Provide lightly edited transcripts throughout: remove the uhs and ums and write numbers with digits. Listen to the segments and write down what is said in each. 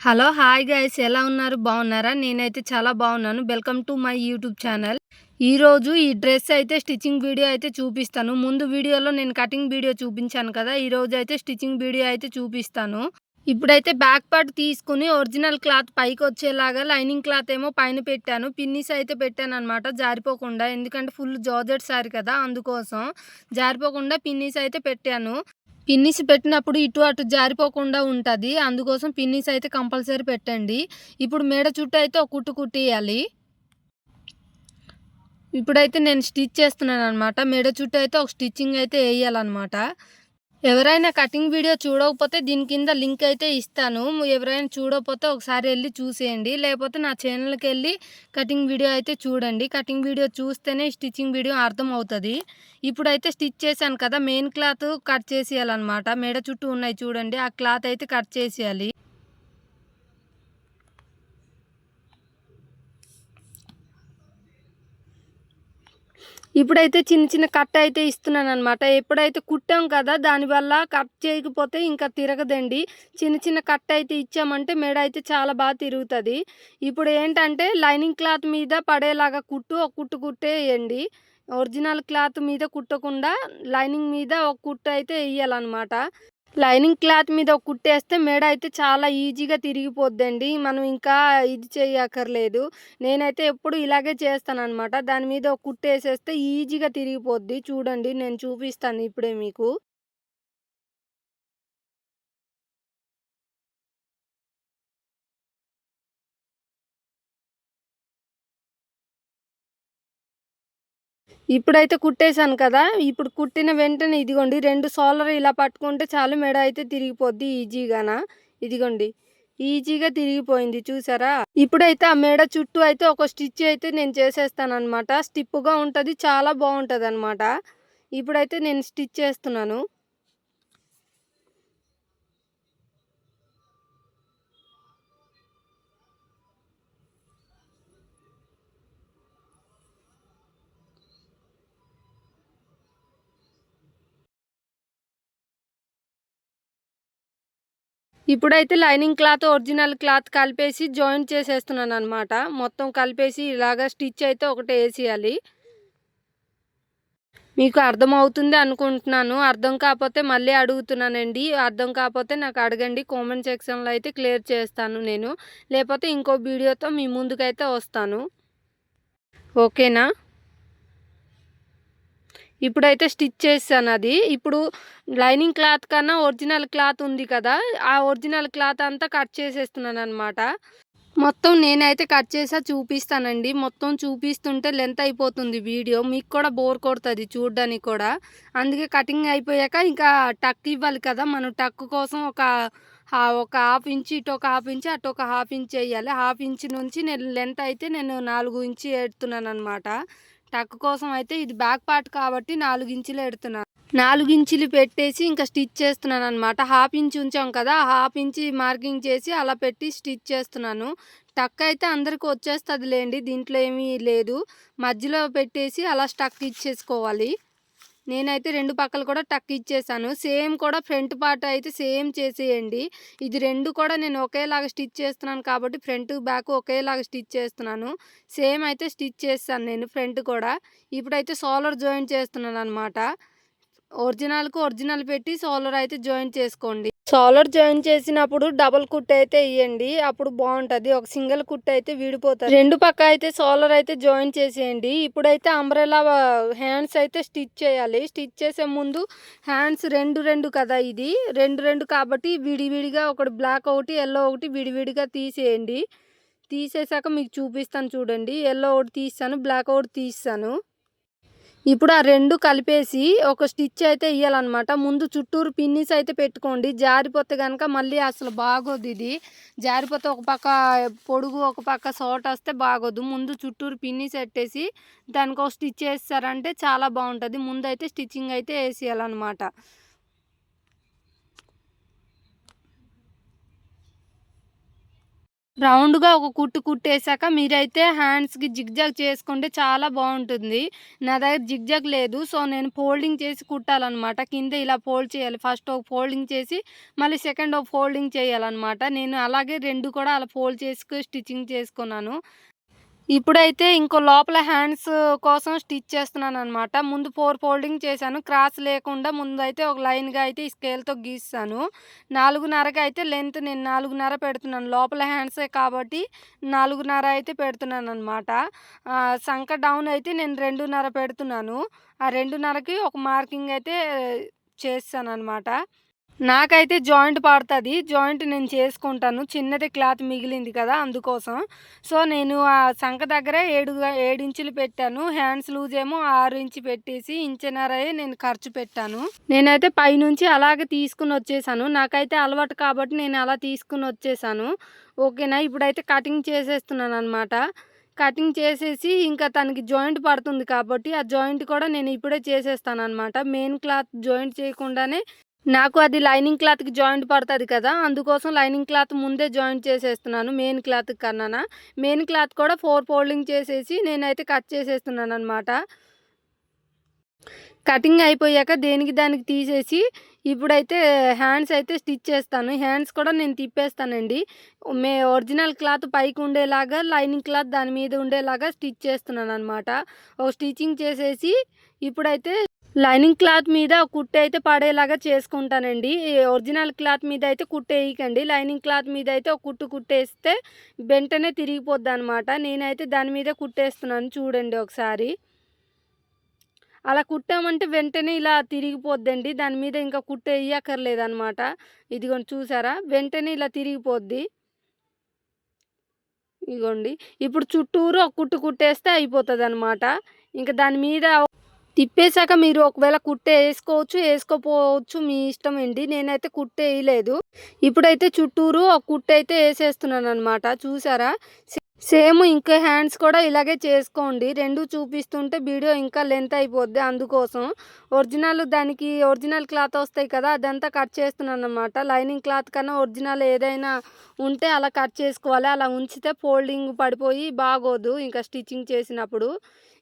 Hello! Hi guys ఎలా ఉన్నారు? బాగున్నారా? నేనైతే చాలా బాగున్నాను. Welcome to my YouTube channel. ఈరోజు ఈ డ్రెస్ అయితే స్టిచ్చింగ్ వీడియో అయితే చూపిస్తాను. ముందు వీడియోలో నేను కటింగ్ వీడియో చూపించాను కదా! ఈరోజు అయితే స్టిచ్చింగ్ వీడియో అయితే చూపిస్తాను. ఇప్పుడైతే బ్యాక్ పార్ట్ తీసుకొని ఒరిజినల్ క్లాత్ పైకొచ్చేలాగా లైనింగ్ క్లాత్ ఏమో పైన పెట్టాను. పిన్నీస్ అయితే పెట్టాననమాట జారిపోకుండా. ఎందుకంటే ఫుల్ జార్జెట్ శారీ కదా! అందుకోసం జారిపోకుండా పిన్నీస్ అయితే పెట్టాను. పిన్నిస్ పెట్టినప్పుడు ఇటు అటు జారిపోకుండా ఉంటది. అందుకోసం పిన్నిస్ అయితే కంపల్సరీ పెట్టండి. ఇప్పుడు మెడ చుట్టూ అయితే ఒక కుట్టు కుట్టియాలి. ఇప్పుడైతే నేను స్టిచ్ చేస్తున్నాననమాట. మెడ చుట్టూ అయితే ఒక స్టిచ్చింగ్ అయితే ఎయ్యాలనమాట. ఎవరైనా కటింగ్ వీడియో చూడకపోతే దీని కింద లింక్ అయితే ఇస్తాను. ఎవరైనా చూడకపోతే ఒకసారి ఎళ్లి చూసేయండి. లేకపోతే నా ఛానల్‌కెళ్ళి కటింగ్ వీడియో అయితే చూడండి. కటింగ్ వీడియో చూస్తేనే స్టిచ్చింగ్ వీడియో అర్థమవుతది. ఇప్పుడైతే స్టిచ్ చేశాను కదా! మెయిన్ క్లాత్ కట్ చేసేయాలనమాట. మెడ చుట్టూ ఉన్నాయి చూడండి. ఆ క్లాత్ అయితే కట్ చేసేయాలి. ఇప్పుడైతే చిన్న చిన్న కట్ అయితే ఇస్తున్నాననమాట. ఎప్పుడైతే కుట్టాం కదా! దానివల్ల కట్ చేయకపోతే ఇంకా తిరగదండి. చిన్న చిన్న కట్ అయితే ఇచ్చామంటే మెడ అయితే చాలా తిరుగుతది. ఇప్పుడు ఏంటంటే లైనింగ్ క్లాత్ మీద పడేలాగా ఒక కుట్టు కుట్టేయండి. ఒరిజినల్ క్లాత్ మీద కుట్టకుండా లైనింగ్ మీద ఒక కుట్టు అయితే ఎయ్యాలనమాట. లైనింగ్ క్లాత్ మీద ఒక కుట్టేస్తే మెడ అయితే చాలా ఈజీగా తిరిగిపోద్దండి. మనం ఇంకా ఇది చెయ్యక్కర్లేదు. నేనైతే ఎప్పుడు ఇలాగే చేస్తాననమాట. దాని మీద ఒక కుట్టేసేస్తే ఈజీగా తిరిగిపోద్ది. చూడండి నేను చూపిస్తాను ఇప్పుడే మీకు. ఇప్పుడైతే కుట్టేసాను కదా! ఇప్పుడు కుట్టిన వెంటనే ఇదిగోండి 2 షోల్డర్ ఇలా పట్టుకుంటే చాలు మెడ అయితే తిరిగిపోద్ది ఈజీగాన. ఇదిగోండి. ఈజీగా తిరిగిపోయింది చూసారా? ఇప్పుడైతే ఆ మెడ చుట్టూ అయితే ఒక స్టిచ్ అయితే నేను చేసేస్తాననమాట. స్టిఫ్‌గా ఉంటది. చాలా బావుంటదనమాట. ఇప్పుడైతే నేను స్టిచ్ చేస్తున్నాను. ఇప్పుడైతే లైనింగ్ క్లాత్, ఒరిజినల్ క్లాత్ కలిపేసి జాయింట్ చేసేస్తున్నాననమాట. మొత్తం కలిపేసి ఇలాగ స్టిచ్ అయితే ఒకటేసేయాలి. మీకు అర్థమవుతుంది అనుకుంటున్నాను. అర్థం కాపోతే మళ్ళీ అడుగుతున్నానండి. అర్థం కాపోతే నాకు అడగండి. కామెంట్ సెక్షన్‌లో అయితే క్లియర్ చేస్తాను నేను. లేపోతే ఇంకో వీడియోతో మీ ముందుకైతే వస్తాను. ఓకేనా? ఇప్పుడైతే స్టిచ్ చేశానది. ఇప్పుడు లైనింగ్ క్లాత్ కన్నా ఒరిజినల్ క్లాత్ ఉంది కదా! ఆ ఒరిజినల్ క్లాత్ అంతా కట్ చేసేస్తున్నాననమాట. మొత్తం నేనైతే కట్ చేసా చూపిస్తానండి. మొత్తం చూపిస్తుంటే లెంత్ అయిపోతుంది వీడియో. మీకు కూడా బోర్ కొడతది చూడ్డానికి కూడా. అందుకే కటింగ్ అయిపోయాక ఇంకా టక్ ఇవ్వాలి కదా! మనం టక్ కోసం ఒక హాఫ్ ఇంచ్ ఇటు ఒక హాఫ్ ఇంచ్, అటు ఒక హాఫ్ ఇంచ్ ఎయ్యాలి. హాఫ్ ఇంచ్ నుంచి నేను లెంత్ అయితే నేను 4 ఇంచ్ ఎడుతున్నాననమాట. టక్ కోసం అయితే ఇది బ్యాక్ పార్ట్ కాబట్టి 4 ఇంచులు ఎడుతున్నా. 4 ఇంచులు పెట్టేసి ఇంకా స్టిచ్ చేస్తున్నాననమాట. హాఫ్ ఇంచ్ ఉంచాం కదా! హాఫ్ ఇంచ్ మార్కింగ్ చేసి అలా పెట్టి స్టిచ్ చేస్తున్నాను. టక్ అయితే అందరికి వచ్చేస్తదిలేండి. దీంట్లో ఏమీ లేదు. మధ్యలో పెట్టేసి అలా స్టక్ ఇచ్చేసుకోవాలి. నేనైతే 2 పక్కలు కూడా టక్ ఇచ్చేసాను. సేమ్ కూడా ఫ్రంట్ పార్ట్ అయితే సేమ్ చేసేయండి. ఇది 2 కూడా నేను ఒకేలాగా స్టిచ్ చేస్తున్నాను కాబట్టి ఫ్రంట్, బ్యాక్ ఒకేలాగా స్టిచ్ చేస్తున్నాను. సేమ్ అయితే స్టిచ్ చేశాను నేను ఫ్రంట్ కూడా. ఇప్పుడైతే షోల్డర్ జాయింట్ చేస్తున్నాననమాట. ఒరిజినల్ పెట్టి షోల్డర్ అయితే జాయింట్ చేసుకోండి. షోల్డర్ జాయింట్ చేసినప్పుడు డబుల్ కుట్ అయితే ఎయ్యండి. అప్పుడు బావుంటది. ఒక సింగిల్ కుట్ అయితే విడిపోతది. 2 పక్క అయితే షోల్డర్ అయితే జాయింట్ చేసేయండి. ఇప్పుడైతే అంబ్రెల్లా హ్యాండ్స్ అయితే స్టిచ్ చేయాలి. స్టిచ్ చేసే ముందు హ్యాండ్స్ 2 కదా ఇది. 2 కాబట్టి విడివిడిగా ఒకటి బ్లాక్ ఒకటి, యెల్లో ఒకటి విడివిడిగా తీసేయండి. తీసేసాక మీకు చూపిస్తాను చూడండి. యెల్లో ఒకటి తీసాను. బ్లాక్ ఒకటి తీసాను. ఇప్పుడు ఆ 2 కలిపేసి ఒక స్టిచ్ అయితే ఎయ్యాలనమాట. ముందు చుట్టూరు పిన్నీస్ అయితే పెట్టుకోండి. జారిపోతే గనక మళ్ళీ అసలు బాగోదిది. జారిపోతే ఒక పక్క పొడుగు, ఒక పక్క షార్టొస్తే బాగోదు. ముందు చుట్టూరు పిన్నీస్ ఎట్టేసి దానికో స్టిచ్ ఏసారంటే చాలా బావుంటది. ముందైతే స్టిచ్చింగ్ అయితే ఏసేయాలనమాట. రౌండ్‌గా ఒక కుట్టు కుట్టేసాక మీరైతే హ్యాండ్స్‌కి జిగ్‌జాగ్ చేసుకుంటే చాలా బావుంటుంది. నా దగ్గర జిగ్‌జాగ్ లేదు. సో, నేను ఫోల్డింగ్ చేసి కుట్టాలనమాట. కింద ఇలా ఫోల్డ్ చేయాలి. ఫస్ట్ ఒక ఫోల్డింగ్ చేసి మళ్ళీ సెకండ్ ఒక ఫోల్డింగ్ చేయాలనమాట. నేను అలాగే 2 కూడా అలా ఫోల్డ్ చేసి స్టిచ్చింగ్ చేసుకున్నాను. ఇప్పుడైతే ఇంకో లోపల హ్యాండ్స్ కోసం స్టిచ్ చేస్తున్నాననమాట. ముందు 4 ఫోల్డింగ్ చేశాను. క్రాస్ లేకుండా ముందైతే ఒక లైన్‌గా అయితే ఈ స్కేల్‌తో గీసేసాను. 4:30కి అయితే లెంత్ నేను 4:30 పెడుతున్నాను. లోపల హ్యాండ్సే కాబట్టి 4:30 అయితే పెడుతున్నాననమాట. సంక డౌన్ అయితే నేను 2:30 పెడుతున్నాను. ఆ 2:30కి ఒక మార్కింగ్ అయితే చేసేసాననమాట. నాకైతే జాయింట్ పడతది. జాయింట్ నేను చేసుకుంటాను. చిన్నది క్లాత్ మిగిలింది కదా! అందుకోసం. సో, నేను ఆ సంక దగ్గర 7 ఇంచులు పెట్టాను. హ్యాండ్స్ లూజ్ ఏమో 6 ఇంచ్ పెట్టేసి ఇంచున్నరయే నేను ఖర్చు పెట్టాను. నేనైతే పైనుంచి అలాగే తీసుకొనొచ్చేసాను. నాకైతే అలవాటు కాబట్టి నేను అలా తీసుకొనొచ్చేసాను. ఓకేనా! ఇప్పుడైతే కటింగ్ చేసేస్తున్నాననమాట. కటింగ్ చేసేసి ఇంకా తనకి జాయింట్ పడుతుంది కాబట్టి, ఆ జాయింట్ కూడా నేను ఇప్పుడే చేసేస్తాననమాట. మెయిన్ క్లాత్ జాయింట్ చేయకుండానే నాకు అది లైనింగ్ క్లాత్‌కి జాయింట్ పడతది కదా! అందుకోసం లైనింగ్ క్లాత్ ముందే జాయింట్ చేసేస్తున్నాను మెయిన్ క్లాత్ కన్నాన. మెయిన్ క్లాత్ కూడా 4 ఫోల్డింగ్ చేసేసి నేనైతే కట్ చేసేస్తున్నాననమాట. కటింగ్ అయిపోయాక దేనికి దానికి తీసేసి ఇప్పుడైతే హ్యాండ్స్ అయితే స్టిచ్ చేస్తాను. హ్యాండ్స్ కూడా నేను తిప్పేస్తానండి. ఒరిజినల్ క్లాత్ పైకి ఉండేలాగా, లైనింగ్ క్లాత్ దాని మీద ఉండేలాగా స్టిచ్ చేస్తున్నాననమాట. ఒక స్టిచ్చింగ్ చేసేసి ఇప్పుడైతే లైనింగ్ క్లాత్ మీద కుట్టయితే పడేలాగా చేసుకుంటానండి. ఈ ఒరిజినల్ క్లాత్ మీద అయితే కుట్టేయకండి. లైనింగ్ క్లాత్ మీద అయితే ఒక కుట్టు కుట్టేస్తే వెంటనే తిరిగిపోద్దనమాట. నేనైతే దాని మీద కుట్టేస్తున్నాను చూడండి ఒకసారి. అలా కుట్టామంటే వెంటనే ఇలా తిరిగిపోద్దండి. దాని మీద ఇంకా కుట్టేయక్కర్లేదనమాట. ఇదిగోండి చూసారా? వెంటనే ఇలా తిరిగిపోద్ది. ఇగోండి. ఇప్పుడు చుట్టూరు ఒక కుట్టు కుట్టేస్తే అయిపోతదనమాట. ఇంక దాని మీద తిప్పేసాక మీరు ఒకవేళ కుట్టేసుకోవచ్చు, ఏసుకోపోవచ్చు మీ ఇష్టమండి. నేనైతే కుట్టేయలేదు. ఇప్పుడైతే చుట్టూరు ఒక కుట్టయితే ఏసేస్తున్నాననమాట. చూసారా? సేమ్ ఇంకా హ్యాండ్స్ కూడా ఇలాగే చేసుకోండి. 2 చూపిస్తుంటే వీడియో ఇంకా లెంత్ అయిపోద్ది. అందుకోసం దానికి ఒరిజినల్ క్లాత్ వస్తాయి కదా! అదంతా కట్ చేస్తున్నాననమాట. లైనింగ్ క్లాత్ కన్నా ఒరిజినల్ ఏదైనా ఉంటే అలా కట్ చేసుకోవాలి. అలా ఉంచితే ఫోల్డింగ్ పడిపోయి బాగోదు ఇంకా స్టిచ్చింగ్ చేసినప్పుడు.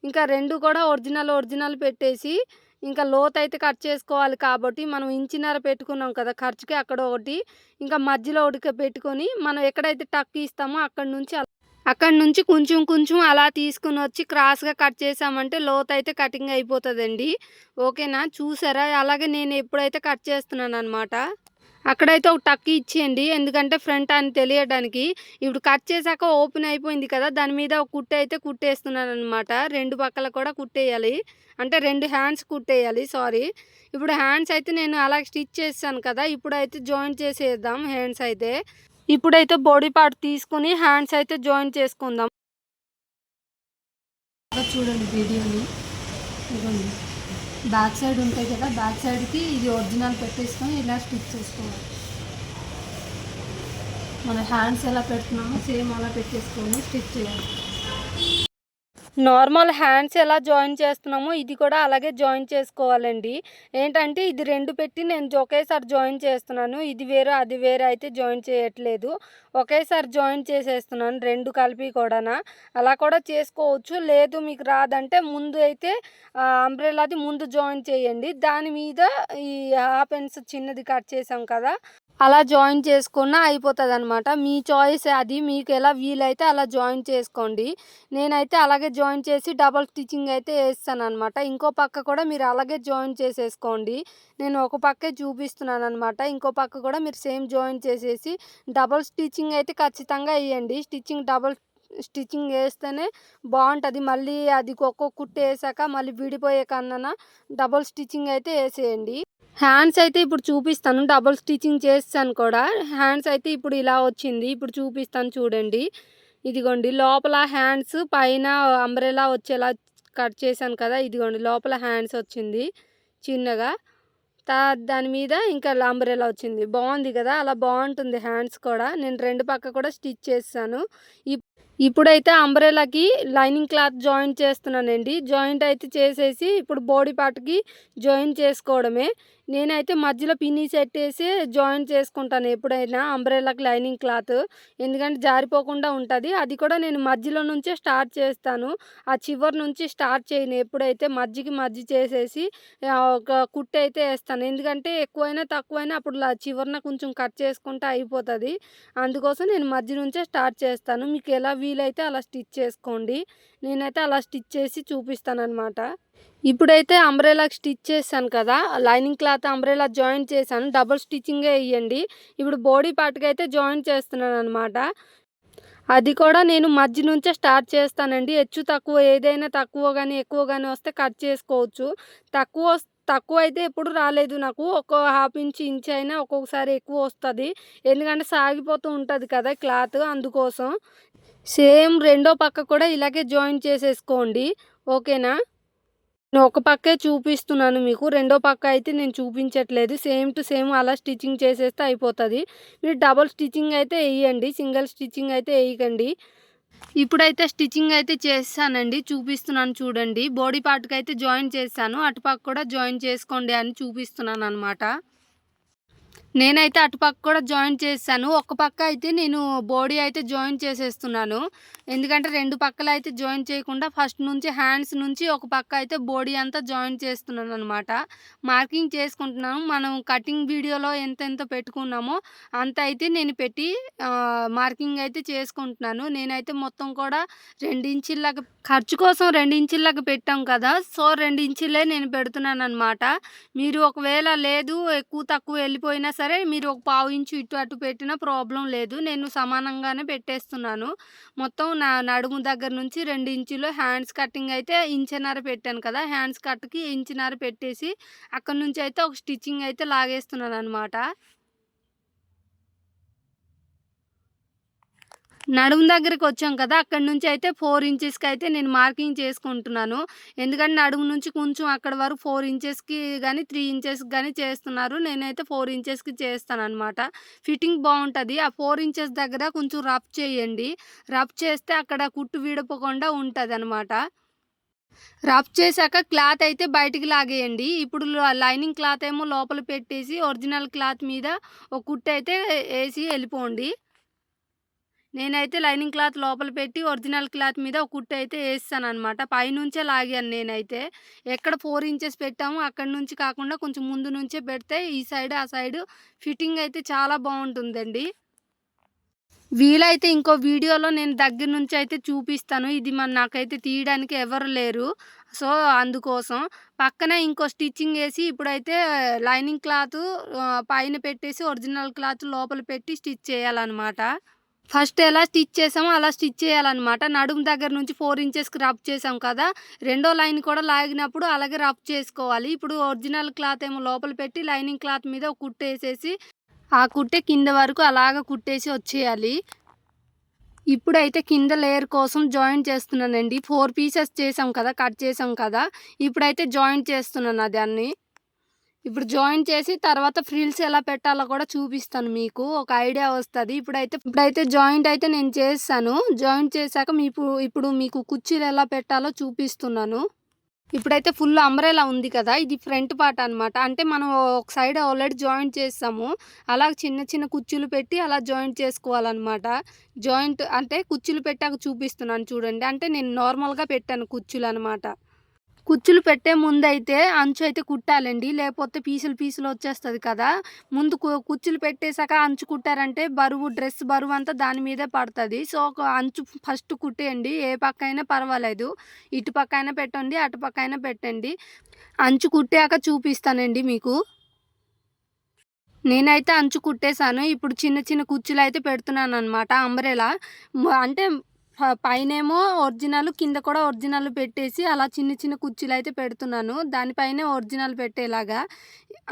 ఇంకా 2 కూడా ఒరిజినల్ పెట్టేసి ఇంకా లోతైతే కట్ చేసుకోవాలి కాబట్టి మనం ఇంచున్నర పెట్టుకున్నాం కదా! ఖర్చుకి అక్కడ ఒకటి, ఇంకా మధ్యలో ఒకటి పెట్టుకొని మనం ఎక్కడైతే టక్ ఇస్తామో అక్కడి నుంచి కొంచెం కొంచెం అలా తీసుకొనొచ్చి క్రాస్‌గా కట్ చేసామంటే లోతైతే కటింగ్ అయిపోతదండి. ఓకేనా? చూసారా? అలాగే నేను ఎప్పుడైతే కట్ చేస్తున్నాననమాట. అక్కడైతే ఒక టక్ ఇచ్చేయండి. ఎందుకంటే ఫ్రంట్ అని తెలియడానికి. ఇప్పుడు కట్ చేసాక ఓపెన్ అయిపోయింది కదా! దాని మీద ఒక కుట్టయితే కుట్టేస్తున్నాననమాట. 2 పక్కల కూడా కుట్టేయాలి. అంటే 2 హ్యాండ్స్ కుట్టేయాలి. సారీ. ఇప్పుడు హ్యాండ్స్ అయితే నేను అలాగే స్టిచ్ చేసేసాను కదా! ఇప్పుడైతే జాయింట్ చేసేద్దాం హ్యాండ్స్ అయితే. ఇప్పుడైతే బాడీ పార్ట్ తీసుకొని హ్యాండ్స్ అయితే జాయిన్ చేసుకుందాం. చూడండి వీడియోని. ఇదిగోండి. బ్యాక్ సైడ్ ఉంటాయి కదా! బ్యాక్ సైడ్‌కి ఇది ఒరిజినల్ పెట్టేసుకొని ఇలా స్టిచ్ చేసుకోవాలి. మన హ్యాండ్స్ ఎలా పెడుతున్నామో సేమ్ అలా పెట్టేసుకొని స్టిచ్ చేయాలి. నార్మల్ హ్యాండ్స్ ఎలా జాయిన్ చేస్తున్నామో ఇది కూడా అలాగే జాయిన్ చేసుకోవాలండి. ఏంటంటే ఇది 2 పెట్టి నేను ఒకేసారి జాయిన్ చేస్తున్నాను. ఇది వేరు, అది వేరు అయితే జాయిన్ చేయట్లేదు. ఒకేసారి జాయిన్ చేసేస్తున్నాను 2 కలిపి కూడాన. అలా కూడా చేసుకోవచ్చు. లేదు మీకు రాదంటే ముందు అయితే అంబ్రెల్లాది ముందు జాయిన్ చేయండి. దాని మీద ఈ హాఫ్ ఇంచ్ చిన్నది కట్ చేసాం కదా! అలా జాయిన్ చేసుకున్నా అయిపోతదనమాట. మీ చాయిస్ అది. మీకు ఎలా వీలైతే అలా జాయిన్ చేసుకోండి. నేనైతే అలాగే జాయిన్ చేసి డబల్ స్టిచ్చింగ్ అయితే ఏస్తాననమాట. ఇంకో పక్క కూడా మీరు అలాగే జాయిన్ చేసేసుకోండి. నేను ఒక పక్కే చూపిస్తున్నాననమాట. ఇంకో పక్క కూడా మీరు సేమ్ జాయిన్ చేసేసి డబల్ స్టిచ్చింగ్ అయితే ఖచ్చితంగా ఎయ్యండి. డబల్ స్టిచ్చింగ్ ఏస్తేనే బావుంటది. మళ్ళీ అది ఒక్కొక్క కుట్టు ఏసాక మళ్ళీ విడిపోయే కన్నా డబల్ స్టిచ్చింగ్ అయితే ఏసేయండి. హ్యాండ్స్ అయితే ఇప్పుడు చూపిస్తాను. డబుల్ స్టిచ్చింగ్ చేసేసాను కూడా. హ్యాండ్స్ అయితే ఇప్పుడు ఇలా వచ్చింది. ఇప్పుడు చూపిస్తాను చూడండి. ఇదిగోండి లోపల హ్యాండ్స్ పైన అంబ్రెల్లా వచ్చేలా కట్ చేశాను కదా! ఇదిగోండి లోపల హ్యాండ్స్ వచ్చింది చిన్నగా. దాని మీద ఇంకా అంబ్రెల్లా వచ్చింది. బావుంది కదా! అలా బావుంటుంది హ్యాండ్స్ కూడా. నేను 2 పక్క కూడా స్టిచ్ చేసేసాను. ఇప్పుడైతే అంబ్రెల్లాకి లైనింగ్ క్లాత్ జాయింట్ చేస్తున్నానండి. జాయింట్ అయితే చేసేసి ఇప్పుడు బాడీ పార్ట్‌కి జాయిన్ చేసుకోవడమే. నేనైతే మధ్యలో పిన్నీస్ పెట్టేసి జాయింట్ చేసుకుంటాను ఎప్పుడైనా అంబ్రెల్లాకి లైనింగ్ క్లాత్. ఎందుకంటే జారిపోకుండా ఉంటది. అది కూడా నేను మధ్యలో నుంచే స్టార్ట్ చేస్తాను. ఆ చివరి నుంచి స్టార్ట్ చేయను. ఎప్పుడైతే మధ్యకి మధ్య చేసేసి ఒక కుట్టయితే ఏస్తాను. ఎందుకంటే ఎక్కువైనా, తక్కువైనా అప్పుడు చివరన కొంచెం కట్ చేసుకుంటే అయిపోతది. అందుకోసం నేను మధ్య నుంచే స్టార్ట్ చేస్తాను. మీకు ఎలా వీలైతే అలా స్టిచ్ చేసుకోండి. నేనైతే అలా స్టిచ్ చేసి చూపిస్తాననమాట. ఇప్పుడైతే అంబ్రెల్లాకి స్టిచ్ చేశాను కదా! లైనింగ్ క్లాత్ అంబ్రెల్లా జాయింట్ చేశాను. డబుల్ స్టిచ్చింగే ఎయ్యండి. ఇప్పుడు బాడీ పార్ట్‌కయితే జాయింట్ చేస్తున్నాననమాట. అది కూడా నేను మధ్య నుంచే స్టార్ట్ చేస్తానండి. హెచ్చు తక్కువ ఏదైనా తక్కువ గాని, ఎక్కువ గాని వస్తే కట్ చేసుకోవచ్చు. తక్కువైతే ఎప్పుడు రాలేదు నాకు. ఒక హాఫ్ ఇంచ్, ఇంచ్ అయినా ఒక్కొక్కసారి ఎక్కువొస్తది. ఎందుకంటే సాగిపోతూ ఉంటది కదా క్లాత్ అందుకోసం. సేమ్ రెండో పక్క కూడా ఇలాగే జాయింట్ చేసేసుకోండి. ఓకేనా? నేను ఒక పక్కే చూపిస్తున్నాను మీకు. రెండో పక్క అయితే నేను చూపించట్లేదు. సేమ్ టు సేమ్ అలా స్టిచ్చింగ్ చేసేస్తే అయిపోతది. మీరు డబుల్ స్టిచ్చింగ్ అయితే ఎయ్యండి. సింగిల్ స్టిచ్చింగ్ అయితే ఎయకండి. ఇప్పుడైతే స్టిచ్చింగ్ అయితే చేశానండి. చూపిస్తున్నాను చూడండి. బాడీ పార్ట్‌కయితే జాయిన్ చేశాను. అటుపక్క కూడా జాయిన్ చేసుకోండి అని చూపిస్తున్నాననమాట. నేనైతే అటుపక్క కూడా జాయింట్ చేశాను. ఒక పక్క అయితే నేను బాడీ అయితే జాయింట్ చేసేస్తున్నాను. ఎందుకంటే 2 పక్కలైతే జాయింట్ చేయకుండా ఫస్ట్ నుంచి హ్యాండ్స్ నుంచి ఒక పక్క అయితే బాడీ అంతా జాయింట్ చేస్తున్నాననమాట. మార్కింగ్ చేసుకుంటున్నాను. మనం కటింగ్ వీడియోలో ఎంతెంత పెట్టుకున్నామో అంత అయితే నేను పెట్టి మార్కింగ్ అయితే చేసుకుంటున్నాను. నేనైతే మొత్తం కూడా 2 ఇంచుల్లాగా ఖర్చు కోసం 2 ఇంచుల్లాగా పెట్టాం కదా! సో, 2 ఇంచులే నేను పెడుతున్నాననమాట. మీరు ఒకవేళ లేదు ఎక్కువ తక్కువ వెళ్ళిపోయినా సరే మీరు ఒక పావు ఇంచు ఇటు అటు పెట్టినా ప్రాబ్లం లేదు. నేను సమానంగానే పెట్టేస్తున్నాను. మొత్తం నా నడుము దగ్గర నుంచి 2 ఇంచులు హ్యాండ్స్ కటింగ్ అయితే ఇంచున్నర పెట్టాను కదా! హ్యాండ్స్ కట్‌కి ఇంచున్నర పెట్టేసి అక్కడి నుంచి అయితే ఒక స్టిచ్చింగ్ అయితే లాగేస్తున్నాననమాట. నడుము దగ్గరకొచ్చాం కదా! అక్కడి నుంచి అయితే 4 ఇంచెస్‌కి అయితే నేను మార్కింగ్ చేసుకుంటున్నాను. ఎందుకంటే నడుము నుంచి కొంచెం అక్కడి వరకు 4 ఇంచెస్‌కి గాని, 3 ఇంచెస్‌కి గాని చేస్తున్నారు. నేనైతే 4 ఇంచెస్‌కి చేస్తాననమాట. ఫిట్టింగ్ బావుంటది. ఆ 4 ఇంచెస్ దగ్గర కొంచెం రఫ్ చేయండి. రఫ్ చేస్తే అక్కడ కుట్టు విడిపోకుండా ఉంటదనమాట. రఫ్ చేశాక క్లాత్ అయితే బయటికి లాగేయండి. ఇప్పుడు లైనింగ్ క్లాత్ ఏమో లోపల పెట్టేసి ఒరిజినల్ క్లాత్ మీద ఒక కుట్టయితే ఏసి ఎళ్ళిపోండి. నేనైతే లైనింగ్ క్లాత్ లోపల పెట్టి ఒరిజినల్ క్లాత్ మీద ఒక కుట్టు అయితే ఏసేసాననమాట. పైనుంచే లాగాను నేనైతే. ఎక్కడ 4 ఇంచెస్ పెట్టామో అక్కడి నుంచి కాకుండా కొంచెం ముందు నుంచే పెడితే ఈ సైడ్, ఆ సైడు ఫిట్టింగ్ అయితే చాలా బావుంటుందండి. వీలైతే ఇంకో వీడియోలో నేను దగ్గర నుంచి అయితే చూపిస్తాను. ఇది నాకైతే తీయడానికి ఎవరు లేరు. సో, అందుకోసం. పక్కనే ఇంకో స్టిచ్చింగ్ ఏసి ఇప్పుడైతే లైనింగ్ క్లాతు పైన పెట్టేసి ఒరిజినల్ క్లాత్ లోపల పెట్టి స్టిచ్ చేయాలనమాట. ఫస్ట్ ఎలా స్టిచ్ చేసామో అలా స్టిచ్ చేయాలనమాట. నడుము దగ్గర నుంచి 4 ఇంచెస్‌కి రఫ్ చేసాం కదా! రెండో లైన్ కూడా లాగినప్పుడు అలాగే రఫ్ చేసుకోవాలి. ఇప్పుడు ఒరిజినల్ క్లాత్ ఏమో లోపల పెట్టి లైనింగ్ క్లాత్ మీద ఒక కుట్టేసేసి, ఆ కుట్టే కింద వరకు అలాగ కుట్టేసి వచ్చేయాలి. ఇప్పుడైతే కింద లేయర్ కోసం జాయింట్ చేస్తున్నానండి. 4 పీసెస్ చేసాం కదా! కట్ చేసాం కదా! ఇప్పుడైతే జాయింట్ చేస్తున్నాను దాన్ని. ఇప్పుడు జాయింట్ చేసి తర్వాత ఫ్రిల్స్ ఎలా పెట్టాలో కూడా చూపిస్తాను మీకు. ఒక ఐడియా వస్తది. ఇప్పుడైతే జాయింట్ అయితే నేను చేసేసాను. జాయింట్ చేశాక ఇప్పుడు మీకు కుర్చీలు ఎలా పెట్టాలో చూపిస్తున్నాను. ఇప్పుడైతే ఫుల్ అంబ్రెల్లా ఉంది కదా! ఇది ఫ్రంట్ పార్ట్ అనమాట. అంటే మనం ఒక సైడ్ ఆల్రెడీ జాయింట్ చేసాము. అలా చిన్న చిన్న కుర్చీలు పెట్టి అలా జాయింట్ చేసుకోవాలనమాట. జాయింట్ అంటే కుర్చీలు పెట్టాక చూపిస్తున్నాను చూడండి. అంటే నేను నార్మల్‌గా పెట్టాను కుర్చీలనమాట. కుచ్చులు పెట్టే ముందైతే అంచు అయితే కుట్టాలండి. లేపోతే పీసులు పీసులు వచ్చేస్తది కదా! ముందు కుచ్చులు పెట్టేసాక అంచు కుట్టారంటే డ్రెస్ బరువంతా దాని మీదే పడతది. సో, ఒక అంచు ఫస్ట్ కుట్టేయండి. ఏ పక్కైనా పర్వాలేదు. ఇటు పక్కైనా పెట్టండి, అటు పక్కైనా పెట్టండి. అంచు కుట్టాక చూపిస్తానండి మీకు. నేనైతే అంచు కుట్టేసాను. ఇప్పుడు చిన్న చిన్న కుచ్చులైతే పెడుతున్నాననమాట అంబ్రెలా. అంటే పైనేమో ఒరిజినల్, కింద కూడా ఒరిజినల్ పెట్టేసి అలా చిన్న చిన్న కుర్చీలైతే పెడుతున్నాను. దానిపైనే ఒరిజినల్ పెట్టేలాగా.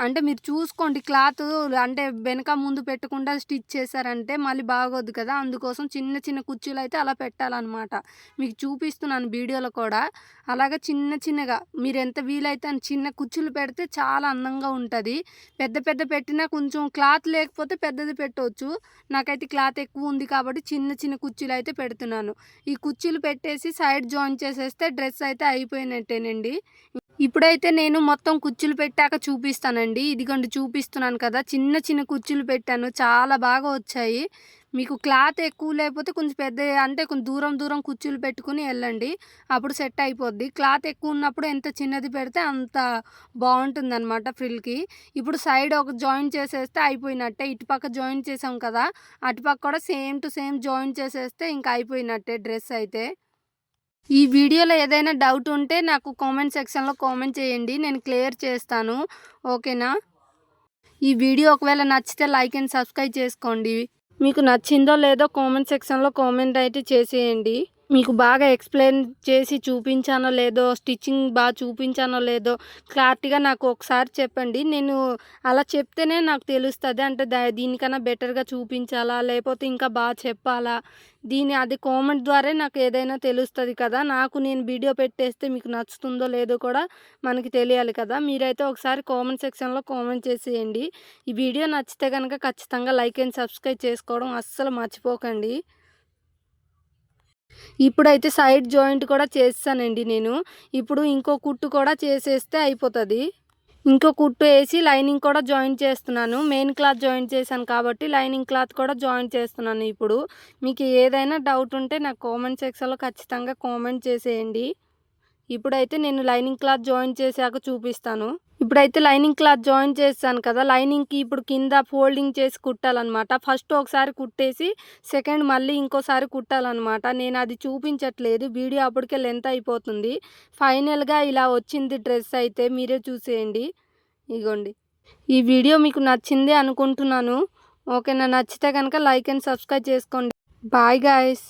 అంటే మీరు చూసుకోండి క్లాతు అంటే వెనక ముందు పెట్టకుండా స్టిచ్ చేశారంటే మళ్ళీ బాగోదు కదా! అందుకోసం చిన్న చిన్న కుర్చీలైతే అలా పెట్టాలనమాట. మీకు చూపిస్తున్నాను వీడియోలో కూడా. అలాగా చిన్న చిన్నగా మీరెంత వీలైతే అంత చిన్న కుర్చీలు పెడితే చాలా అందంగా ఉంటది. పెద్ద పెద్ద పెట్టినా కొంచెం క్లాత్ లేకపోతే పెద్దది పెట్టొచ్చు. నాకైతే క్లాత్ ఎక్కువ ఉంది కాబట్టి చిన్న చిన్న కుర్చీలైతే పెడుతున్నాను. ఈ కుర్చీలు పెట్టేసి సైడ్ జాయిన్ చేసేస్తే డ్రెస్ అయితే అయిపోయినట్టేనండి. ఇప్పుడైతే నేను మొత్తం కుచ్చులు పెట్టాక చూపిస్తానండి. ఇదిగోండి చూపిస్తున్నాను కదా! చిన్న చిన్న కుచ్చులు పెట్టాను. చాలా బాగా వచ్చాయి. మీకు క్లాత్ ఎక్కువ లేకపోతే కొంచెం పెద్దయి అంటే కొంచెం దూరం దూరం కుచ్చులు పెట్టుకొని ఎళ్ళండి. అప్పుడు సెట్ అయిపోద్ది. క్లాత్ ఎక్కువ ఉన్నప్పుడు ఎంత చిన్నది పెడితే అంత బావుంటుందనమాట ఫ్రిల్‌కి. ఇప్పుడు సైడ్ ఒక జాయింట్ చేసేస్తే అయిపోయినట్టే. ఇటుపక్క జాయింట్ చేసాం కదా! అటుపక్క కూడా సేమ్ టు సేమ్ జాయింట్ చేసేస్తే ఇంక అయిపోయినట్టే డ్రెస్ అయితే. ఈ వీడియోలో ఏదైనా డౌట్ ఉంటే నాకు కామెంట్ సెక్షన్‌లో కామెంట్ చేయండి. నేను క్లియర్ చేస్తాను. ఓకేనా? ఈ వీడియో ఒకవేళ నచ్చితే లైక్ అండ్ సబ్స్క్రైబ్ చేసుకోండి. మీకు నచ్చిందో లేదో కామెంట్ సెక్షన్‌లో కామెంట్ అయితే చేసేయండి. మీకు బాగా ఎక్స్‌ప్లెయిన్ చేసి చూపించానో లేదో, స్టిచ్చింగ్ చూపించానో లేదో క్లారిటీగా నాకు ఒకసారి చెప్పండి. నేను అలా చెప్తేనే నాకు తెలుస్తది. అంటే దీనికన్నా బెటర్‌గా చూపించాలా? లేపోతే ఇంకా చెప్పాలా? అది కామెంట్ ద్వారే నాకు ఏదైనా తెలుస్తది కదా! నేను వీడియో పెట్టేస్తే మీకు నచ్చుతుందో లేదో కూడా మనకి తెలియాలి కదా! మీరైతే ఒకసారి కామెంట్ సెక్షన్‌లో కామెంట్ చేసేయండి. ఈ వీడియో నచ్చితే గనక ఖచ్చితంగా లైక్ అండ్ సబ్స్క్రైబ్ చేసుకోవడం అస్సలు మర్చిపోకండి. ఇప్పుడైతే సైడ్ జాయింట్ కూడా చేసేసానండి నేను. ఇప్పుడు ఇంకో కుట్టు కూడా చేసేస్తే అయిపోతది. ఇంకో కుట్టు ఏసి లైనింగ్ కూడా జాయింట్ చేస్తున్నాను. మెయిన్ క్లాత్ జాయింట్ చేశాను కాబట్టి లైనింగ్ క్లాత్ కూడా జాయింట్ చేస్తున్నాను ఇప్పుడు. మీకు ఏదైనా డౌట్ ఉంటే నాకు కామెంట్ సెక్షన్‌లో ఖచ్చితంగా కామెంట్ చేసేయండి. ఇప్పుడైతే నేను లైనింగ్ క్లాత్ జాయింట్ చేశాక చూపిస్తాను. ఇప్పుడైతే లైనింగ్ క్లాత్ జాయింట్ చేశాను కదా! లైనింగ్‌కి ఇప్పుడు కింద ఫోల్డింగ్ చేసి కుట్టాలనమాట. ఫస్ట్ ఒకసారి కుట్టేసి సెకండ్ మళ్ళీ ఇంకోసారి కుట్టాలనమాట. నేనది చూపించట్లేదు. వీడియో అప్పటికే లెంత్ అయిపోతుంది. ఫైనల్‌గా ఇలా వచ్చింది డ్రెస్ అయితే మీరే చూసేయండి. ఇగోండి. ఈ వీడియో మీకు నచ్చింది అనుకుంటున్నాను. ఓకేనా? నచ్చితే గనక లైక్ అండ్ సబ్స్క్రైబ్ చేసుకోండి. Bye guys.